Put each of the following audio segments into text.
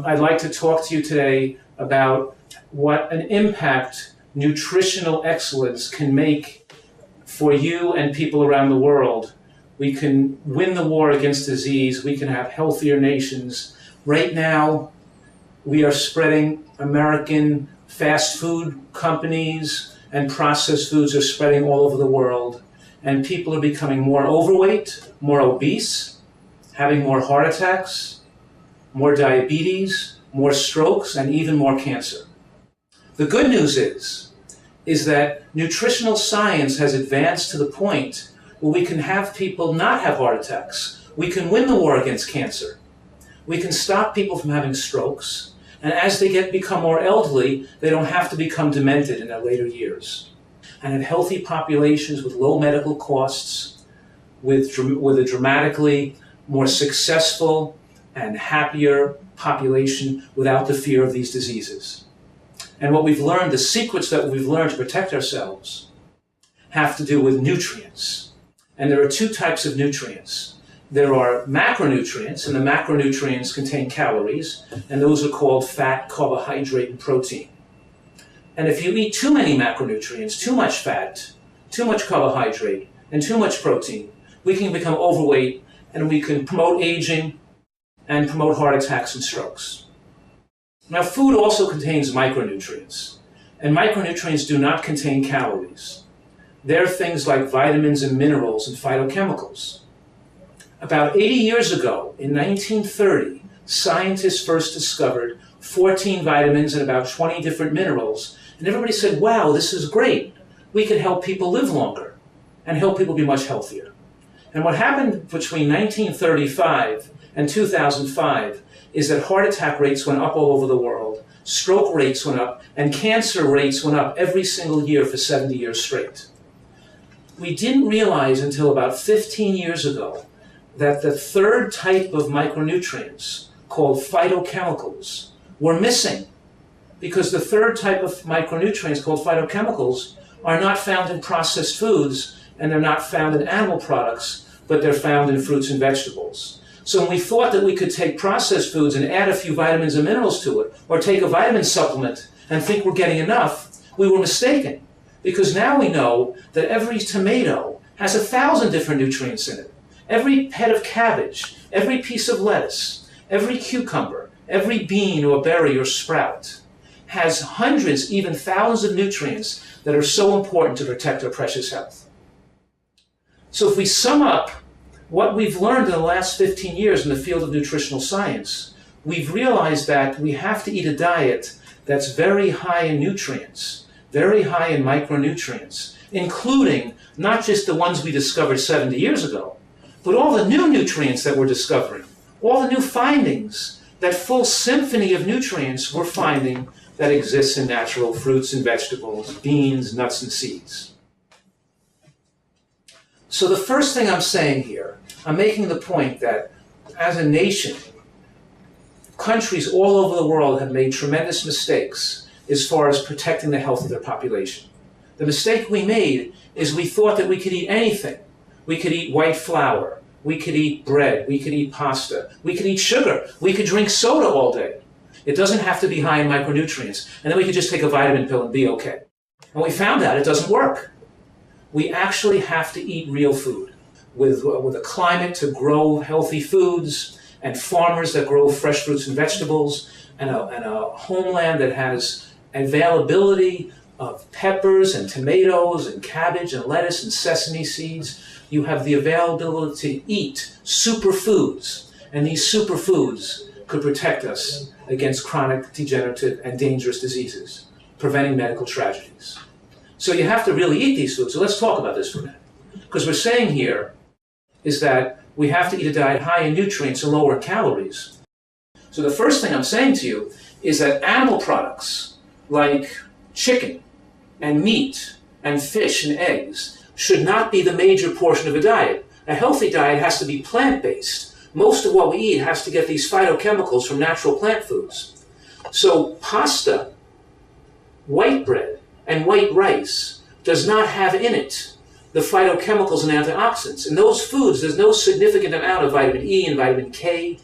I'd like to talk to you today about what an impact nutritional excellence can make for you and people around the world. We can win the war against disease. We can have healthier nations. Right now, we are spreading American fast food companies and processed foods are spreading all over the world. And people are becoming more overweight, more obese, having more heart attacks, more diabetes, more strokes, and even more cancer. The good news is that nutritional science has advanced to the point where we can have people not have heart attacks. We can win the war against cancer. We can stop people from having strokes. And as they become more elderly, they don't have to become demented in their later years. And have healthy populations with low medical costs, with a dramatically more successful and happier population without the fear of these diseases. And what we've learned, the secrets that we've learned to protect ourselves, have to do with nutrients. And there are two types of nutrients. There are macronutrients, and the macronutrients contain calories, and those are called fat, carbohydrate, and protein. And if you eat too many macronutrients, too much fat, too much carbohydrate, and too much protein, we can become overweight, and we can promote aging and promote heart attacks and strokes. Now, food also contains micronutrients, and micronutrients do not contain calories. They're things like vitamins and minerals and phytochemicals. About 80 years ago, in 1930, scientists first discovered 14 vitamins and about 20 different minerals, and everybody said, wow, this is great. We can help people live longer and help people be much healthier. And what happened between 1935 and 2005 is that heart attack rates went up all over the world, stroke rates went up, and cancer rates went up every single year for 70 years straight. We didn't realize until about 15 years ago that the third type of micronutrients, called phytochemicals, were missing, because the third type of micronutrients, called phytochemicals, are not found in processed foods, and they're not found in animal products, but they're found in fruits and vegetables. So when we thought that we could take processed foods and add a few vitamins and minerals to it, or take a vitamin supplement and think we're getting enough, we were mistaken. Because now we know that every tomato has 1,000 different nutrients in it. Every head of cabbage, every piece of lettuce, every cucumber, every bean or berry or sprout has hundreds, even thousands of nutrients that are so important to protect our precious health. So if we sum up what we've learned in the last 15 years in the field of nutritional science, we've realized that we have to eat a diet that's very high in nutrients, very high in micronutrients, including not just the ones we discovered 70 years ago, but all the new nutrients that we're discovering, all the new findings, that full symphony of nutrients we're finding that exists in natural fruits and vegetables, beans, nuts, and seeds. So the first thing I'm saying here, I'm making the point that as a nation, countries all over the world have made tremendous mistakes as far as protecting the health of their population. The mistake we made is we thought that we could eat anything. We could eat white flour, we could eat bread, we could eat pasta, we could eat sugar, we could drink soda all day. It doesn't have to be high in micronutrients, and then we could just take a vitamin pill and be okay. And we found out it doesn't work. We actually have to eat real food with a climate to grow healthy foods, and farmers that grow fresh fruits and vegetables, and a homeland that has availability of peppers and tomatoes and cabbage and lettuce and sesame seeds. You have the availability to eat superfoods, and these superfoods could protect us against chronic, degenerative, and dangerous diseases, preventing medical tragedies. So you have to really eat these foods. So let's talk about this for a minute. Because we're saying here is that we have to eat a diet high in nutrients and lower in calories. So the first thing I'm saying to you is that animal products like chicken and meat and fish and eggs should not be the major portion of a diet. A healthy diet has to be plant-based. Most of what we eat has to get these phytochemicals from natural plant foods. So pasta, white bread, and white rice does not have in it the phytochemicals and antioxidants. In those foods, there's no significant amount of vitamin E and vitamin K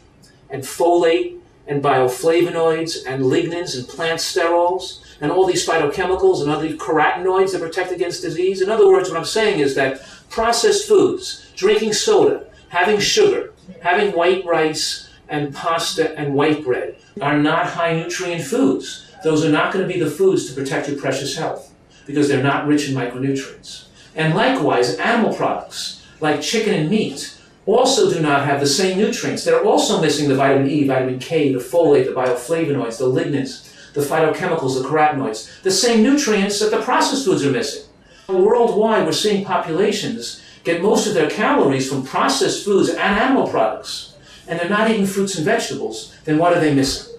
and folate and bioflavonoids and lignins and plant sterols and all these phytochemicals and other carotenoids that protect against disease. In other words, what I'm saying is that processed foods, drinking soda, having sugar, having white rice and pasta and white bread are not high nutrient foods. Those are not going to be the foods to protect your precious health because they're not rich in micronutrients. And likewise, animal products like chicken and meat also do not have the same nutrients. They're also missing the vitamin E, vitamin K, the folate, the bioflavonoids, the lignins, the phytochemicals, the carotenoids, the same nutrients that the processed foods are missing. Worldwide, we're seeing populations get most of their calories from processed foods and animal products, and they're not eating fruits and vegetables. Then what are they missing?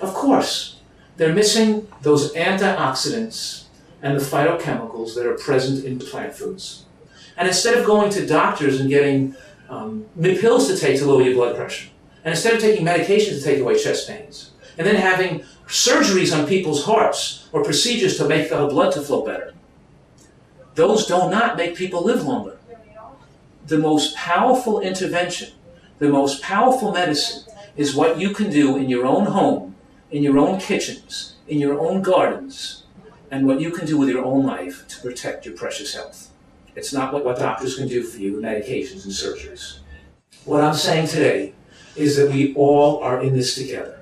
Of course, they're missing those antioxidants and the phytochemicals that are present in plant foods. And instead of going to doctors and getting pills to take to lower your blood pressure, and instead of taking medications to take away chest pains, and then having surgeries on people's hearts or procedures to make the blood to flow better, those do not make people live longer. The most powerful intervention, the most powerful medicine is what you can do in your own home, in your own kitchens, in your own gardens, and what you can do with your own life to protect your precious health. It's not what doctors can do for you with medications and surgeries. What I'm saying today is that we all are in this together.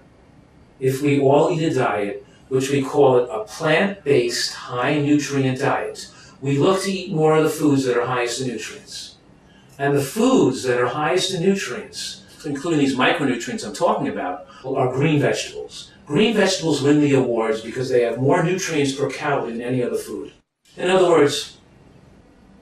If we all eat a diet, which we call it a plant-based high-nutrient diet, we look to eat more of the foods that are highest in nutrients. And the foods that are highest in nutrients, including these micronutrients I'm talking about, are green vegetables. Green vegetables win the awards because they have more nutrients per calorie than any other food. In other words,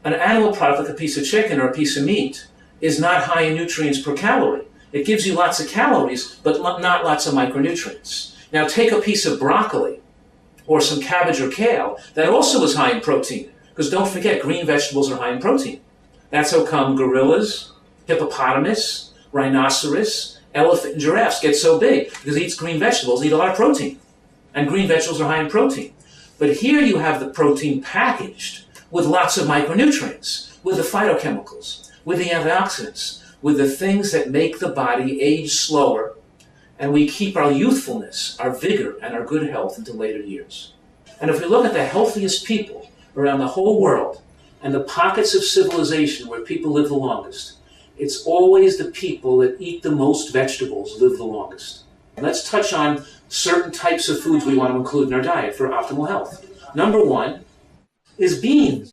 an animal product like a piece of chicken or a piece of meat is not high in nutrients per calorie. It gives you lots of calories, but not lots of micronutrients. Now take a piece of broccoli or some cabbage or kale that also is high in protein, because don't forget, green vegetables are high in protein. That's how come gorillas, hippopotamus, rhinoceros, elephant, and giraffes get so big, because they eat green vegetables, they eat a lot of protein. And green vegetables are high in protein. But here you have the protein packaged with lots of micronutrients, with the phytochemicals, with the antioxidants, with the things that make the body age slower, and we keep our youthfulness, our vigor, and our good health into later years. And if we look at the healthiest people around the whole world, and the pockets of civilization where people live the longest, it's always the people that eat the most vegetables live the longest. Let's touch on certain types of foods we want to include in our diet for optimal health. Number one is beans.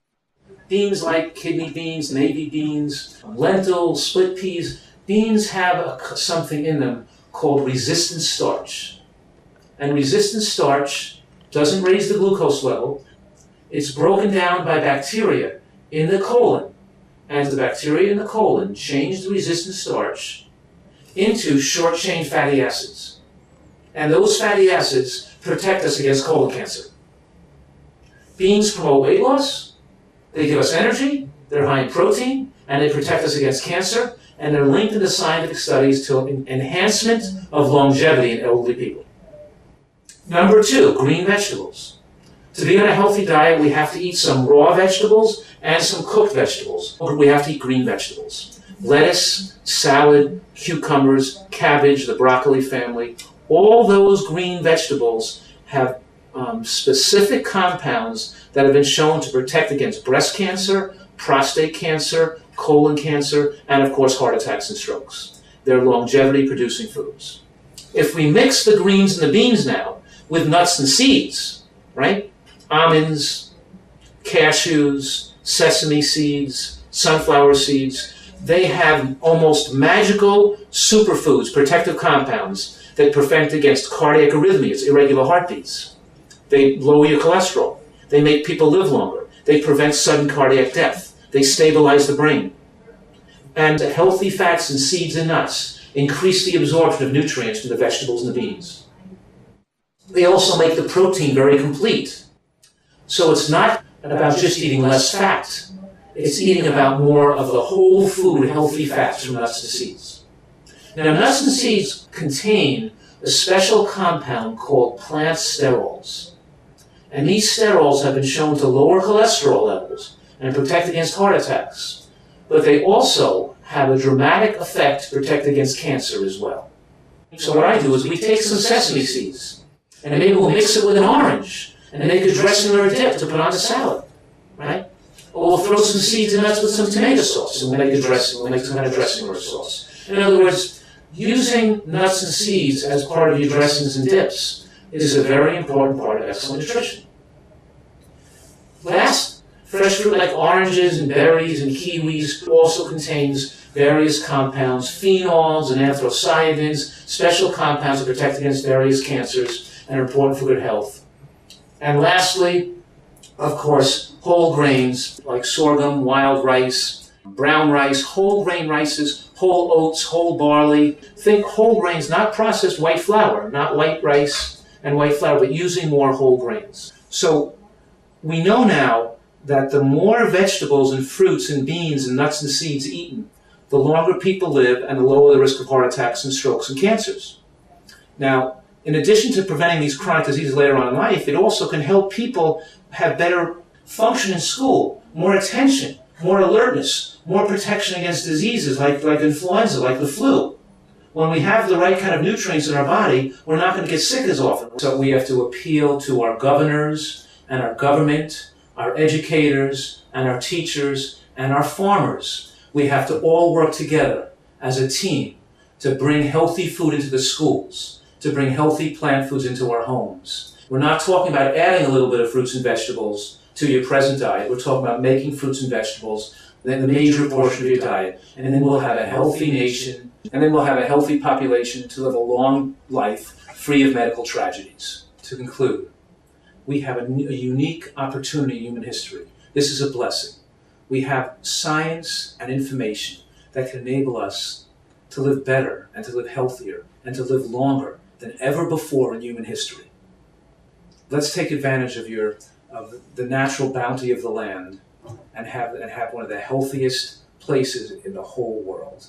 Beans like kidney beans, navy beans, lentils, split peas. Beans have something in them called resistant starch. And resistant starch doesn't raise the glucose level. It's broken down by bacteria in the colon. And the bacteria in the colon change the resistant starch into short-chain fatty acids. And those fatty acids protect us against colon cancer. Beans promote weight loss, they give us energy, they're high in protein, and they protect us against cancer, and they're linked in the scientific studies to enhancement of longevity in elderly people. Number two, green vegetables. To be on a healthy diet, we have to eat some raw vegetables and some cooked vegetables. We have to eat green vegetables. Lettuce, salad, cucumbers, cabbage, the broccoli family, all those green vegetables have specific compounds that have been shown to protect against breast cancer, prostate cancer, colon cancer, and of course heart attacks and strokes. They're longevity-producing foods. If we mix the greens and the beans now with nuts and seeds, right? Almonds, cashews, sesame seeds, sunflower seeds, they have almost magical superfoods, protective compounds that prevent against cardiac arrhythmias, irregular heartbeats. They lower your cholesterol. They make people live longer. They prevent sudden cardiac death. They stabilize the brain. And healthy fats and seeds and nuts increase the absorption of nutrients from the vegetables and the beans. They also make the protein very complete. So it's not about just eating less fat. It's eating about more of the whole food healthy fats from nuts to seeds. Now, nuts and seeds contain a special compound called plant sterols. And these sterols have been shown to lower cholesterol levels and protect against heart attacks. But they also have a dramatic effect to protect against cancer as well. So what I do is we take some sesame seeds, and maybe we'll mix it with an orange, and make a dressing or a dip to put on the salad, right? Or we'll throw some seeds and nuts with some tomato sauce, and we'll make a dressing, we'll make some kind of dressing or a sauce. In other words, using nuts and seeds as part of your dressings and dips is a very important part of excellent nutrition. Last, fresh fruit like oranges and berries and kiwis also contains various compounds, phenols and anthocyanins, special compounds that protect against various cancers and are important for good health. And lastly, of course, whole grains like sorghum, wild rice, brown rice, whole grain rices, whole oats, whole barley. Think whole grains, not processed white flour, not white rice and white flour, but using more whole grains. So we know now that the more vegetables and fruits and beans and nuts and seeds eaten, the longer people live and the lower the risk of heart attacks and strokes and cancers. Now, in addition to preventing these chronic diseases later on in life, it also can help people have better function in school, more attention, more alertness, more protection against diseases like influenza, like the flu. When we have the right kind of nutrients in our body, we're not going to get sick as often. So we have to appeal to our governors and our government, our educators and our teachers and our farmers. We have to all work together as a team to bring healthy food into the schools, to bring healthy plant foods into our homes. We're not talking about adding a little bit of fruits and vegetables to your present diet. We're talking about making fruits and vegetables the major portion of your diet. And then we'll have a healthy nation, and then we'll have a healthy population to live a long life free of medical tragedies. To conclude, we have a unique opportunity in human history. This is a blessing. We have science and information that can enable us to live better and to live healthier and to live longer than ever before in human history. Let's take advantage of the natural bounty of the land and have one of the healthiest places in the whole world.